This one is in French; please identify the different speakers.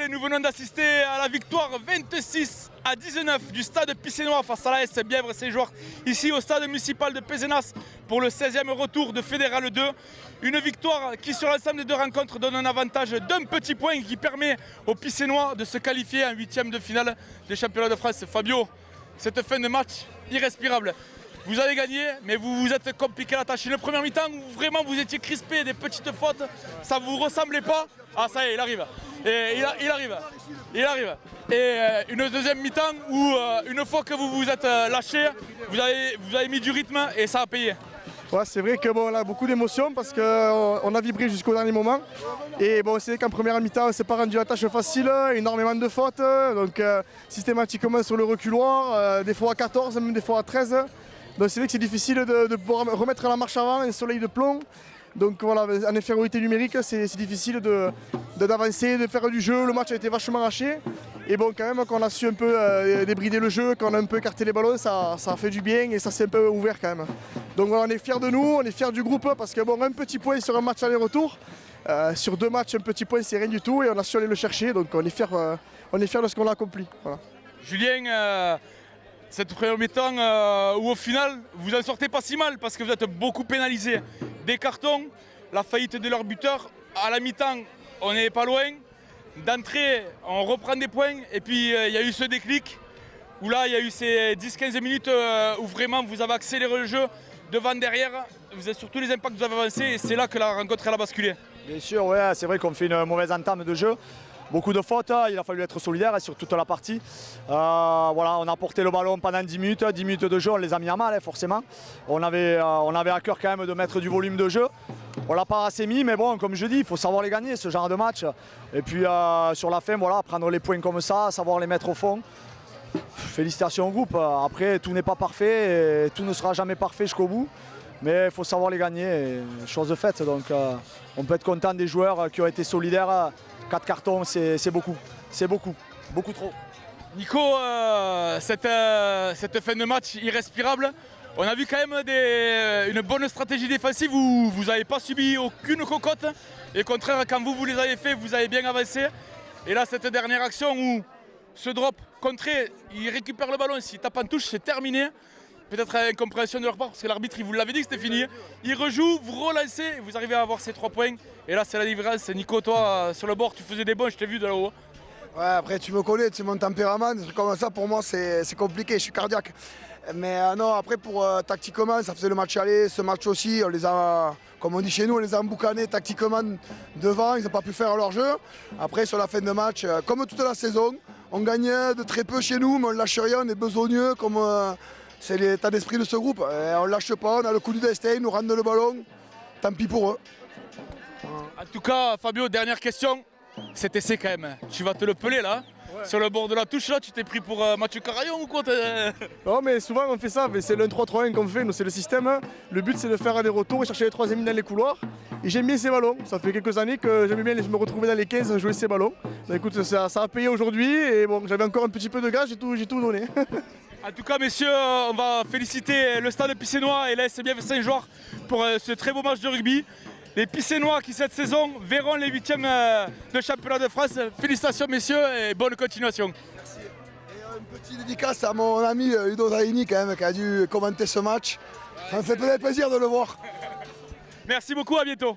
Speaker 1: Allez, nous venons d'assister à la victoire 26-19 du stade Pissénois face à l'AS Bièvre-Saint-Geoires, ici au stade municipal de Pézenas pour le 16e retour de Fédéral 2. Une victoire qui sur l'ensemble des deux rencontres donne un avantage d'un petit point qui permet aux Pissénois de se qualifier en 8e de finale des championnats de France. Fabio, cette fin de match irrespirable. Vous avez gagné, mais vous vous êtes compliqué la tâche. Une première mi-temps où vraiment vous étiez crispé, des petites fautes, ça ne vous ressemblait pas. Ah ça y est, il arrive. Et il arrive. Et une deuxième mi-temps où une fois que vous vous êtes lâché, vous avez mis du rythme et ça a payé.
Speaker 2: Ouais, c'est vrai qu'on a beaucoup d'émotions parce qu'on a vibré jusqu'au dernier moment. Et bon, c'est vrai qu'en première mi-temps, on ne s'est pas rendu la tâche facile, énormément de fautes, donc systématiquement sur le reculoir, des fois à 14, même des fois à 13. Donc c'est vrai que c'est difficile de pouvoir remettre la marche avant, un soleil de plomb. Donc voilà, en infériorité numérique, c'est difficile d'avancer, de faire du jeu. Le match a été vachement haché. Et bon, quand même, qu'on a su un peu débrider le jeu, qu'on a un peu écarté les ballons, ça a fait du bien et ça s'est un peu ouvert quand même. Donc voilà, on est fiers de nous, on est fiers du groupe parce que bon, un petit point sur un match aller-retour, sur deux matchs, un petit point, c'est rien du tout et on a su aller le chercher. Donc on est fiers de ce qu'on a accompli. Voilà.
Speaker 1: Julien, cette première mi-temps où au final vous en sortez pas si mal parce que vous êtes beaucoup pénalisé. Des cartons, la faillite de leur buteur, à la mi-temps on n'est pas loin. D'entrée on reprend des points et puis il y a eu ce déclic où là il y a eu ces 10-15 minutes où vraiment vous avez accéléré le jeu devant, derrière, vous avez surtout les impacts que vous avez avancés et c'est là que la rencontre elle a basculé.
Speaker 3: Bien sûr, ouais, c'est vrai qu'on fait une mauvaise entame de jeu. Beaucoup de fautes, il a fallu être solidaire sur toute la partie. Voilà, on a porté le ballon pendant 10 minutes de jeu, on les a mis à mal forcément. On avait à cœur quand même de mettre du volume de jeu. On ne l'a pas assez mis, mais bon, comme je dis, il faut savoir les gagner, ce genre de match. Et puis sur la fin, voilà, prendre les points comme ça, savoir les mettre au fond. Félicitations au groupe. Après, tout n'est pas parfait, et tout ne sera jamais parfait jusqu'au bout. Mais il faut savoir les gagner, et chose faite. Donc on peut être content des joueurs qui ont été solidaires. 4 cartons, c'est beaucoup. C'est beaucoup. Beaucoup trop.
Speaker 1: Nico, cette fin de match irrespirable, on a vu quand même une bonne stratégie défensive où vous n'avez pas subi aucune cocotte. Et au contraire, quand vous les avez fait, vous avez bien avancé. Et là, cette dernière action où ce drop contré, il récupère le ballon, s'il tape en touche, c'est terminé. Peut-être incompréhension de leur part parce que l'arbitre il vous l'avait dit que c'était fini. Il rejoue, vous relancez, vous arrivez à avoir ces 3 points. Et là c'est la différence. Nico, toi sur le bord tu faisais des bons, je t'ai vu de là-haut.
Speaker 4: Ouais, après tu me connais, tu sais mon tempérament, des trucs comme ça pour moi c'est compliqué, je suis cardiaque. Mais non, après pour tactiquement, ça faisait le match aller, ce match aussi, on les a, comme on dit chez nous, on les a emboucanés tactiquement devant, ils n'ont pas pu faire leur jeu. Après sur la fin de match, comme toute la saison, on gagnait de très peu chez nous, mais on ne lâche rien, on est besogneux comme... c'est l'état d'esprit de ce groupe. On ne lâche pas, on a le coup du destin, ils nous rendent le ballon. Tant pis pour eux.
Speaker 1: En tout cas, Fabio, dernière question. Cet essai quand même, tu vas te le peler là, ouais. Sur le bord de la touche là, tu t'es pris pour Mathieu Carayon ou quoi?
Speaker 2: Non mais souvent on fait ça, c'est le 1-3-3-1 qu'on fait, nous c'est le système. Le but c'est de faire des retours et chercher les troisièmes lignes dans les couloirs. Et j'aime bien ces ballons, ça fait quelques années que j'aime bien me retrouver dans les 15 à jouer ces ballons. Donc, écoute, ça a payé aujourd'hui et bon, j'avais encore un petit peu de gaz, j'ai tout donné.
Speaker 1: En tout cas, messieurs, on va féliciter le stade Pissénois et l'AS Bièvre-Saint-Geoires pour ce très beau match de rugby. Les Pissénois qui cette saison verront les 8e de championnat de France. Félicitations messieurs et bonne continuation.
Speaker 4: Merci. Et une petite dédicace à mon ami Udo Zaini quand même qui a dû commenter ce match. Ça me fait peut-être plaisir de le voir.
Speaker 1: Merci beaucoup, à bientôt.